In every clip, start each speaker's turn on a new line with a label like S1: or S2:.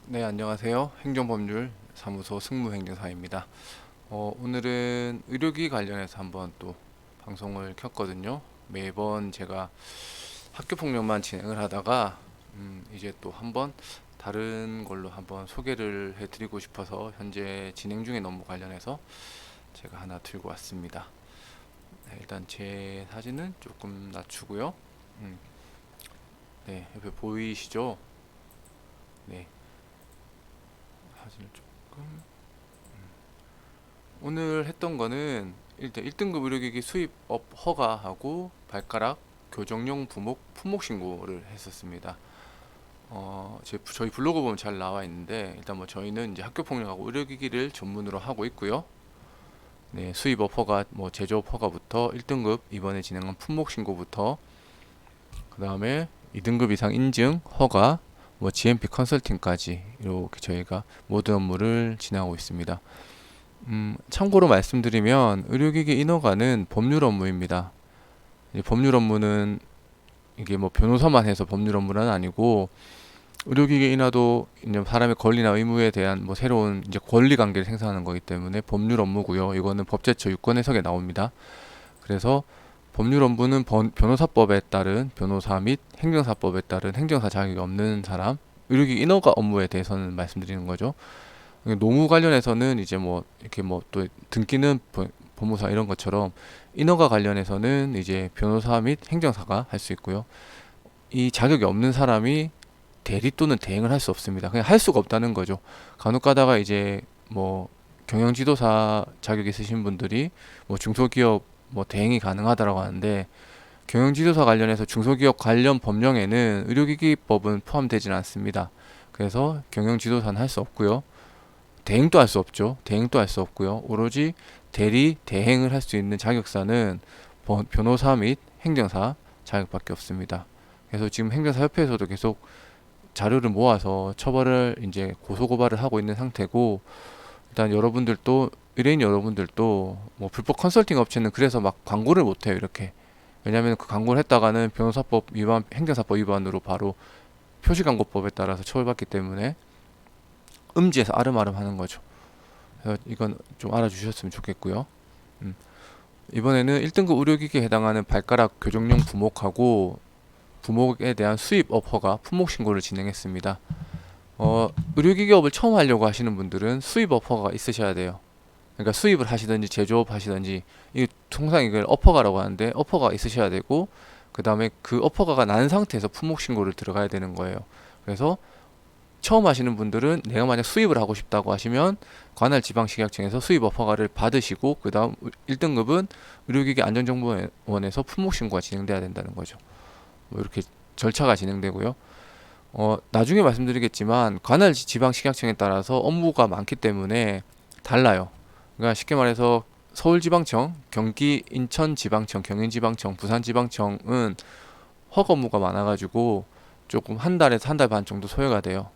S1: 네, 안녕하세요. 행정법률 사무소 승무행정사입니다. 오늘은 의료기 관련해서 한번 또 방송을 켰거든요. 매번 제가 학교폭력만 진행을 하다가 이제 또 한번 다른 걸로 한번 소개를 해드리고 싶어서 현재 진행 중인 업무 관련해서 제가 하나 들고 왔습니다. 네, 일단 제 사진은 조금 낮추고요. 음, 네, 옆에 보이시죠? 네, 사진을 조금. 오늘 했던 거는 일단 1등급 의료기기 수입업 허가하고 발가락 교정용 품목 신고를 했었습니다. 저희 블로그 보면 잘 나와 있는데 일단 뭐 저희는 이제 학교 폭력하고 의료기기를 전문으로 하고 있고요. 네, 수입업 허가, 뭐 제조업 허가부터 1등급 이번에 진행한 품목 신고부터 그 다음에 2등급 이상 인증 허가, 뭐 GMP 컨설팅까지 이렇게 저희가 모든 업무를 진행하고 있습니다. 참고로 말씀드리면 의료기기 인허가는 법률 업무입니다. 법률 업무는 이게 뭐 변호사만 해서 법률 업무는 아니고 의료기기 인하도 이제 사람의 권리나 의무에 대한 뭐 새로운 이제 권리 관계를 생산하는 거기 때문에 법률 업무고요. 이거는 법제처 유권 해석에 나옵니다. 그래서 법률 업무는 변호사법에 따른 변호사 및 행정사법에 따른 행정사 자격이 없는 사람, 의료기기 인허가 업무에 대해서는 말씀드리는 거죠. 노무 관련해서는 이제 뭐 이렇게 뭐 또 등기는 법무사 이런 것처럼 인허가 관련해서는 이제 변호사 및 행정사가 할 수 있고요. 이 자격이 없는 사람이 대리 또는 대행을 할 수 없습니다. 그냥 할 수가 없다는 거죠. 간혹 가다가 이제 뭐 경영지도사 자격 있으신 분들이 뭐 중소기업 뭐 대행이 가능하다라고 하는데 경영지도사 관련해서 중소기업 관련 법령에는 의료기기법은 포함되지는 않습니다. 그래서 경영지도사는 할 수 없고요. 대행도 할 수 없죠. 대행도 할 수 없고요. 오로지 대리, 대행을 할 수 있는 자격사는 변호사 및 행정사 자격밖에 없습니다. 그래서 지금 행정사협회에서도 계속 자료를 모아서 처벌을 이제 고소고발을 하고 있는 상태고, 일단 여러분들도 의뢰인 여러분들도 뭐 불법 컨설팅 업체는 그래서 막 광고를 못 해요, 이렇게. 왜냐하면 그 광고를 했다가는 변호사법 위반, 행정사법 위반으로 바로 표시광고법에 따라서 처벌받기 때문에 음지에서 아름아름 하는 거죠. 그래서 이건 좀 알아주셨으면 좋겠고요. 음. 이번에는 1등급 의료기기에 해당하는 발가락 교정용 부목하고 부목에 대한 수입업 허가 품목 신고를 진행했습니다. 의료기기업을 처음 하려고 하시는 분들은 수입업 허가가 있으셔야 돼요. 그러니까 수입을 하시든지 제조업 하시든지, 이 통상 이걸 업허가라고 하는데 업허가 있으셔야 되고, 그 다음에 그 업허가가 난 상태에서 품목 신고를 들어가야 되는 거예요. 그래서 처음 하시는 분들은 내가 만약 수입을 하고 싶다고 하시면 관할 지방식약청에서 수입업 허가를 받으시고, 그 다음 1등급은 의료기기 안전정보원에서 품목신고가 진행돼야 된다는 거죠. 뭐 이렇게 절차가 진행되고요. 나중에 말씀드리겠지만 관할 지방식약청에 따라서 업무가 많기 때문에 달라요. 그러니까 쉽게 말해서 서울지방청, 경기 인천지방청, 경인지방청, 부산지방청은 허가 업무가 많아가지고 조금 한 달에서 한 달 반 정도 소요가 돼요.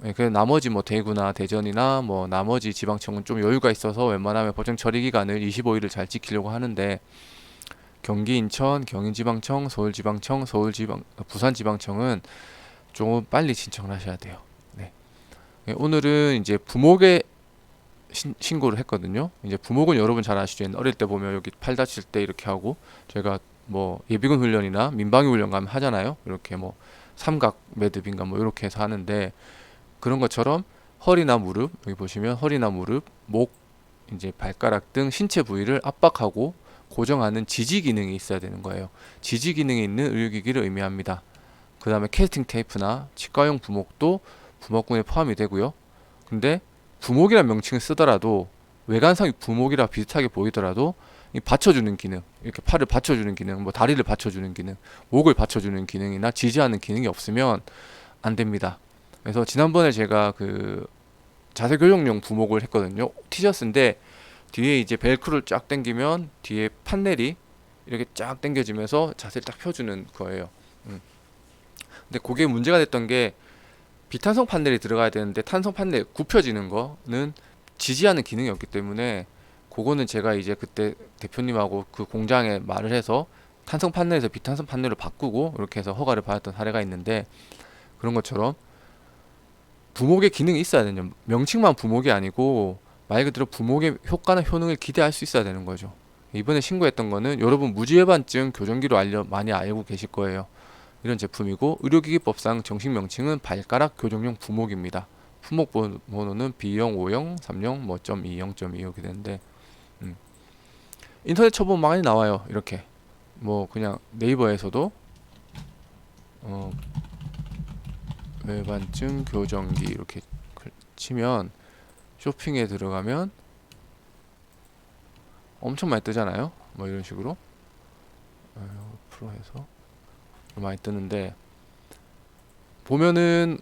S1: 예, 그 나머지 뭐 대구나 대전이나 뭐 나머지 지방청은 좀 여유가 있어서 웬만하면 법정 처리 기간을 25일을 잘 지키려고 하는데, 경기 인천, 경인지방청, 서울지방청, 부산지방청은 좀 빨리 신청을 하셔야 돼요. 네. 예, 오늘은 이제 부목에 신고를 했거든요. 이제 부목은 여러분 잘 아시죠? 어릴 때 보면 여기 팔 다칠 때 이렇게 하고, 저희가 뭐 예비군 훈련이나 민방위 훈련 가면 하잖아요. 이렇게 뭐 삼각 매듭인가 뭐 이렇게 해서 하는데, 그런 것처럼 허리나 무릎, 여기 보시면 허리나 무릎, 목, 이제 발가락 등 신체 부위를 압박하고 고정하는 지지 기능이 있어야 되는 거예요. 지지 기능이 있는 의료기기를 의미합니다. 그 다음에 캐스팅 테이프나 치과용 부목도 부목군에 포함이 되고요. 근데 부목이라는 명칭을 쓰더라도 외관상이 부목이라 비슷하게 보이더라도 이 받쳐주는 기능, 이렇게 팔을 받쳐주는 기능, 뭐 다리를 받쳐주는 기능, 목을 받쳐주는 기능이나 지지하는 기능이 없으면 안 됩니다. 그래서 지난번에 제가 그 자세 교정용 부목을 했거든요. 티셔츠인데 뒤에 이제 벨크로를 쫙 당기면 뒤에 판넬이 이렇게 쫙 당겨지면서 자세를 딱 펴주는 거예요. 근데 그게 문제가 됐던 게 비탄성 판넬이 들어가야 되는데 탄성 판넬 굽혀지는 거는 지지하는 기능이 없기 때문에, 그거는 제가 이제 그때 대표님하고 그 공장에 말을 해서 탄성 판넬에서 비탄성 판넬로 바꾸고 이렇게 해서 허가를 받았던 사례가 있는데, 그런 것처럼 부목의 기능이 있어야 되는, 명칭만 부목이 아니고 말 그대로 부목의 효과나 효능을 기대할 수 있어야 되는 거죠. 이번에 신고했던 거는 여러분 무지외반증 교정기로 많이 알고 계실 거예요. 이런 제품이고 의료기기법상 정식 명칭은 발가락 교정용 부목입니다. 품목 번호는 B형, O형, 3형, 뭐 .20.2 이렇게 되는데 인터넷 쳐보면 많이 나와요. 이렇게 뭐 그냥 네이버에서도 외반증 교정기 이렇게 치면 쇼핑에 들어가면 엄청 많이 뜨잖아요. 뭐 이런 식으로 프로에서 많이 뜨는데 보면은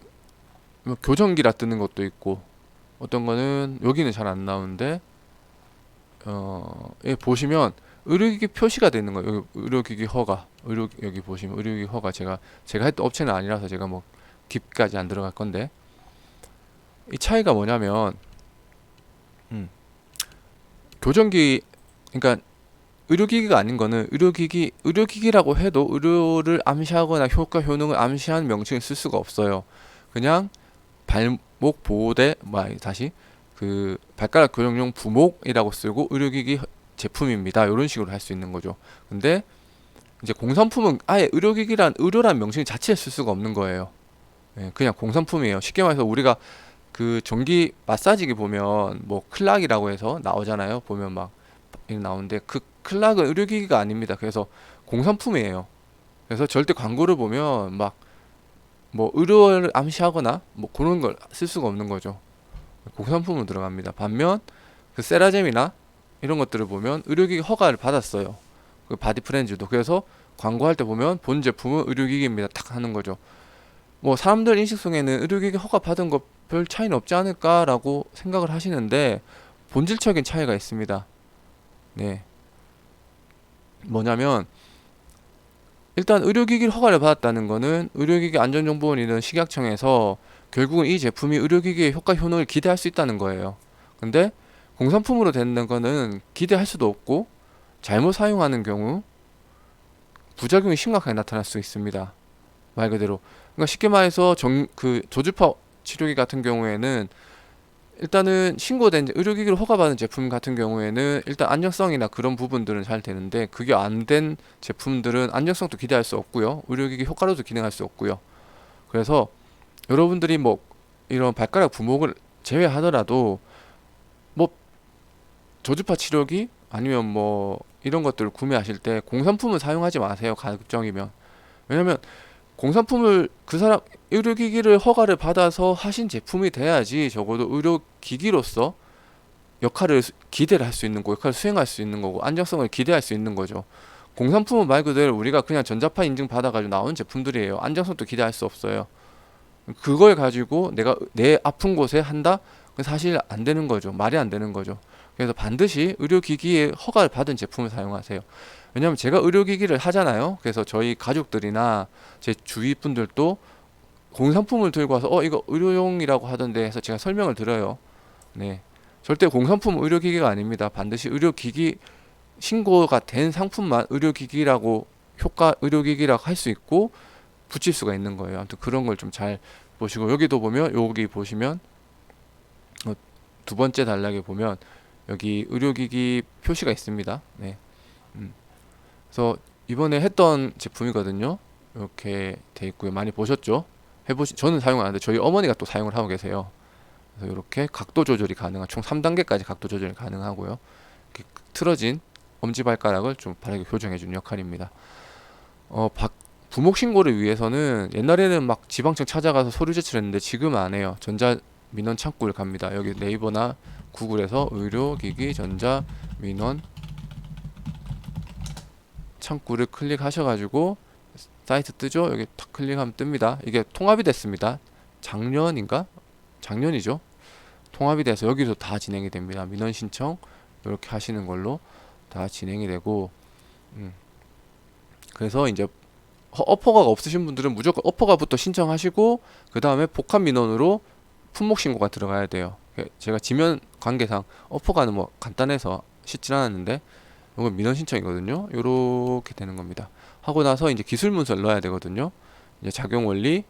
S1: 뭐 교정기라 뜨는 것도 있고 어떤 거는 여기는 잘 안 나오는데 예, 보시면 의료기기 표시가 되는 거예요. 여기 의료기기 허가 여기 보시면 의료기기 허가 제가 했던 업체는 아니라서 제가 뭐 깊게까지 안 들어갈 건데 이 차이가 뭐냐면 교정기 그러니까 의료기기가 아닌 거는 의료기기라고 해도 의료를 암시하거나 효과 효능을 암시한 명칭을 쓸 수가 없어요. 그냥 발목 보호대 다시 그 발가락 교정용 부목이라고 쓰고 의료기기 제품입니다. 이런 식으로 할 수 있는 거죠. 근데 이제 공산품은 아예 의료란 명칭 자체를 쓸 수가 없는 거예요. 예, 그냥 공산품이에요. 쉽게 말해서 우리가 그 전기 마사지기 보면 뭐 클락이라고 해서 나오잖아요. 보면 막 나오는데 그 클락은 의료기기가 아닙니다. 그래서 공산품이에요. 그래서 절대 광고를 보면 막 뭐 의료를 암시하거나 뭐 그런 걸 쓸 수가 없는 거죠. 공산품으로 들어갑니다. 반면 그 세라젬이나 이런 것들을 보면 의료기기 허가를 받았어요. 그 바디프렌즈도. 그래서 광고할 때 보면 본 제품은 의료기기입니다. 딱 하는 거죠. 뭐 사람들 인식 속에는 의료기기 허가 받은 거 별 차이는 없지 않을까라고 생각을 하시는데 본질적인 차이가 있습니다. 네. 뭐냐면 일단 의료기기를 허가를 받았다는 거는 의료기기 안전정보원이든 식약청에서 결국은 이 제품이 의료기기의 효과 효능을 기대할 수 있다는 거예요. 근데 공산품으로 되는 거는 기대할 수도 없고 잘못 사용하는 경우 부작용이 심각하게 나타날 수 있습니다. 말 그대로. 그러니까 쉽게 말해서 그 저주파 치료기 같은 경우에는 일단은 신고된 의료기기를 허가받은 제품 같은 경우에는 일단 안정성이나 그런 부분들은 잘 되는데 그게 안 된 제품들은 안정성도 기대할 수 없고요. 의료기기 효과로도 기능할 수 없고요. 그래서 여러분들이 뭐 이런 발가락 부목을 제외하더라도 뭐 저주파 치료기 아니면 뭐 이런 것들을 구매하실 때 공산품을 사용하지 마세요. 가급적이면. 왜냐면 공산품을 그 사람 의료기기를 허가를 받아서 하신 제품이 돼야지 적어도 의료기기로서 역할을 기대를 할 수 있는 거고 역할을 수행할 수 있는 거고 안정성을 기대할 수 있는 거죠. 공산품은 말 그대로 우리가 그냥 전자파 인증 받아가지고 나온 제품들이에요. 안정성도 기대할 수 없어요. 그걸 가지고 내가 내 아픈 곳에 한다? 사실 안 되는 거죠. 말이 안 되는 거죠. 그래서 반드시 의료기기에 허가를 받은 제품을 사용하세요. 왜냐면 제가 의료기기를 하잖아요. 그래서 저희 가족들이나 제 주위 분들도 공산품을 들고 와서 이거 의료용이라고 하던데 해서 제가 설명을 드려요. 네. 절대 공산품은 의료기기가 아닙니다. 반드시 의료기기 신고가 된 상품만 의료기기라고 의료기기라고 할 수 있고 붙일 수가 있는 거예요. 아무튼 그런 걸 좀 잘 보시고 여기도 보면 여기 보시면 두 번째 단락에 보면 여기 의료기기 표시가 있습니다. 네. 그래서 이번에 했던 제품이거든요. 이렇게 돼 있고요. 많이 보셨죠? 저는 사용 안 하는데 저희 어머니가 또 사용을 하고 계세요. 그래서 이렇게 각도 조절이 가능한 총 3단계까지 각도 조절이 가능하고요. 이렇게 틀어진 엄지발가락을 좀 바르게 교정해주는 역할입니다. 부목 신고를 위해서는 옛날에는 막 지방청 찾아가서 서류 제출했는데 지금은 안 해요. 전자민원 창구를 갑니다. 여기 네이버나 구글에서 의료기기 전자민원 창구를 클릭하셔가지고 사이트 뜨죠? 여기 탁 클릭하면 뜹니다. 이게 통합이 됐습니다. 작년이죠. 통합이 돼서 여기서 다 진행이 됩니다. 민원 신청 이렇게 하시는 걸로 다 진행이 되고 그래서 이제 어퍼가가 없으신 분들은 무조건 어퍼가부터 신청하시고 그 다음에 복합 민원으로 품목 신고가 들어가야 돼요. 제가 지면 관계상 어퍼가는 뭐 간단해서 쉽진 않았는데 이건 민원 신청이거든요. 요렇게 되는 겁니다. 하고 나서 이제 기술 문서를 넣어야 되거든요. 이제 작용 원리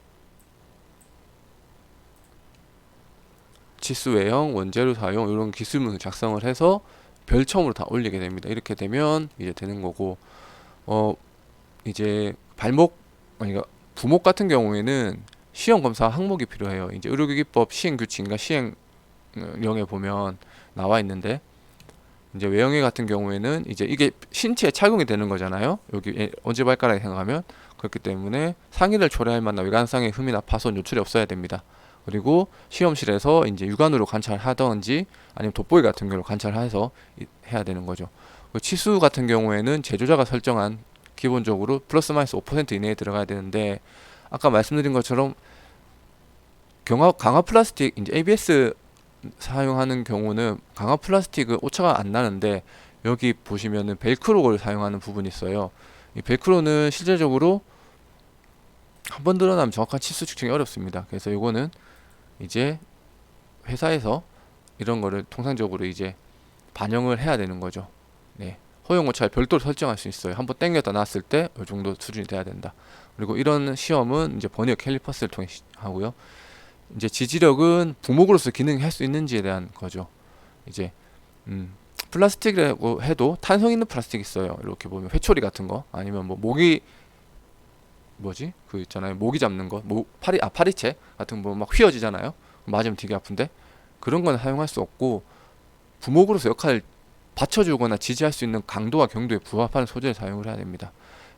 S1: 치수 외형, 원재료 사용 이런 기술문을 작성을 해서 별첨으로 다 올리게 됩니다. 이렇게 되면 이제 되는 거고, 이제 그러니까 부목 같은 경우에는 시험 검사 항목이 필요해요. 이제 의료기기법 시행규칙인가 시행령에 보면 나와 있는데, 이제 외형외 같은 경우에는 이제 이게 신체에 착용이 되는 거잖아요. 여기 언제발가락에 생각하면. 그렇기 때문에 상의를 초래할 만한 외관상의 흠이나 파손, 요출이 없어야 됩니다. 그리고 시험실에서 이제 육안으로 관찰하던지 아니면 돋보기 같은 경우로 관찰해서 해야 되는 거죠. 치수 같은 경우에는 제조자가 설정한 기본적으로 플러스 마이너스 5% 이내에 들어가야 되는데, 아까 말씀드린 것처럼 강화 플라스틱 이제 ABS 사용하는 경우는 강화 플라스틱은 오차가 안 나는데, 여기 보시면은 벨크로를 사용하는 부분이 있어요. 이 벨크로는 실제적으로 한번 드러나면 정확한 치수 측정이 어렵습니다. 그래서 이거는 이제 회사에서 이런 거를 통상적으로 이제 반영을 해야 되는 거죠. 네. 허용 오차를 별도로 설정할 수 있어요. 한번 땡겼다 놨을 때 이 정도 수준이 돼야 된다. 그리고 이런 시험은 이제 버니어 캘리퍼스를 통해 하고요. 이제 지지력은 부목으로서 기능을 할 수 있는지에 대한 거죠. 이제 플라스틱이라고 해도 탄성 있는 플라스틱 있어요. 이렇게 보면 회초리 같은 거, 아니면 뭐 모기 그 있잖아요. 모기 잡는 거, 파리채 같은 거 막 휘어지잖아요. 맞으면 되게 아픈데, 그런 건 사용할 수 없고, 부목으로서 역할을 받쳐주거나 지지할 수 있는 강도와 경도에 부합하는 소재를 사용을 해야 됩니다.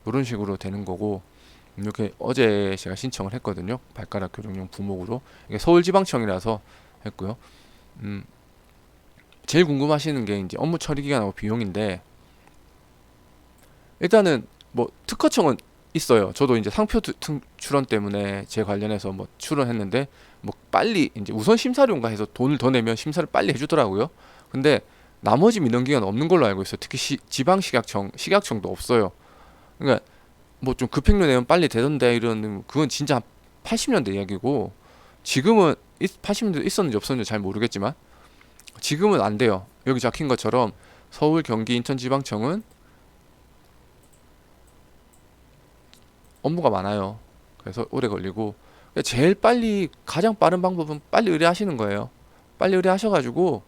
S1: 이런 식으로 되는 거고, 이렇게 어제 제가 신청을 했거든요. 발가락 교정용 부목으로. 이게 서울지방청이라서 했고요. 제일 궁금하시는 게 이제 업무 처리 기간하고 비용인데, 일단은 뭐 특허청은 있어요. 저도 이제 상표 출원 때문에 제 관련해서 뭐 출원했는데, 뭐 빨리 이제 우선 심사료인가 해서 돈을 더 내면 심사를 빨리 해주더라고요. 근데 나머지 민원 기간 없는 걸로 알고 있어요. 특히 지방 식약청도 없어요. 그러니까 뭐 좀 급행료 내면 빨리 되던데, 이런 그건 진짜 80년대 이야기고, 지금은 80년대 있었는지 없었는지 잘 모르겠지만 지금은 안 돼요. 여기 적힌 것처럼 서울, 경기, 인천 지방청은 업무가 많아요. 그래서 오래 걸리고, 제일 빨리 가장 빠른 방법은 빨리 의뢰하시는 거예요. 빨리 의뢰하셔가지고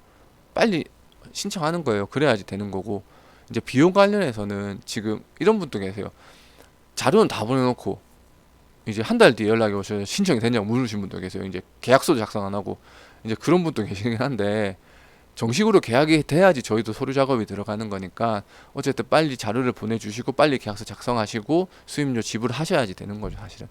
S1: 빨리 신청하는 거예요. 그래야지 되는 거고, 이제 비용 관련해서는 지금 이런 분도 계세요. 자료는 다 보내놓고 이제 한 달 뒤에 연락이 오셔서 신청이 됐냐고 물으신 분도 계세요. 이제 계약서도 작성 안 하고, 이제 그런 분도 계시긴 한데, 정식으로 계약이 돼야지 저희도 서류 작업이 들어가는 거니까 어쨌든 빨리 자료를 보내주시고 빨리 계약서 작성하시고 수임료 지불하셔야지 되는 거죠, 사실은.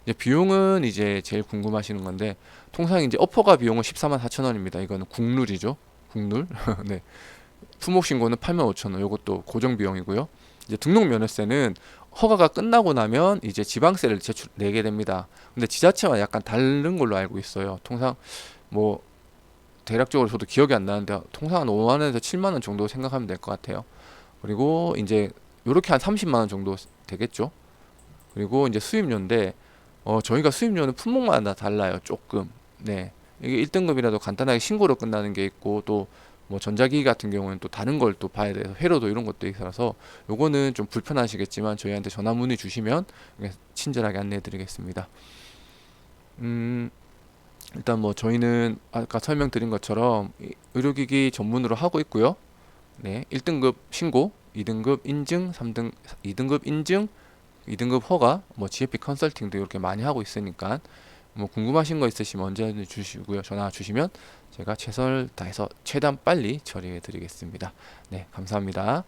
S1: 이제 비용은 이제 제일 궁금하시는 건데, 통상 이제 어퍼가 비용은 14만 4천 원입니다. 이거는 국룰이죠, 국룰. 네. 품목 신고는 8만 5천 원. 이것도 고정 비용이고요. 이제 등록 면허세는 허가가 끝나고 나면 이제 지방세를 내게 됩니다. 근데 지자체와 약간 다른 걸로 알고 있어요. 통상 뭐 대략적으로 저도 기억이 안 나는데 통상 한 5만 원에서 7만 원 정도 생각하면 될 것 같아요. 그리고 이제 요렇게 한 30만 원 정도 되겠죠. 그리고 이제 수입료인데, 저희가 수입료는 품목마다 달라요, 조금. 네. 이게 1등급이라도 간단하게 신고로 끝나는 게 있고, 또 뭐 전자기기 같은 경우는 또 다른 걸 또 봐야 돼서 회로도 이런 것도 있어서 요거는 좀 불편하시겠지만 저희한테 전화 문의 주시면 친절하게 안내해 드리겠습니다. 일단 뭐 저희는 아까 설명드린 것처럼 의료기기 전문으로 하고 있고요. 네, 1등급 신고, 2등급 인증, 2등급 인증, 2등급 허가, 뭐 GFP 컨설팅도 이렇게 많이 하고 있으니까 뭐 궁금하신 거 있으시면 언제든지 주시고요. 전화 주시면 제가 최선을 다해서 최대한 빨리 처리해 드리겠습니다. 네, 감사합니다.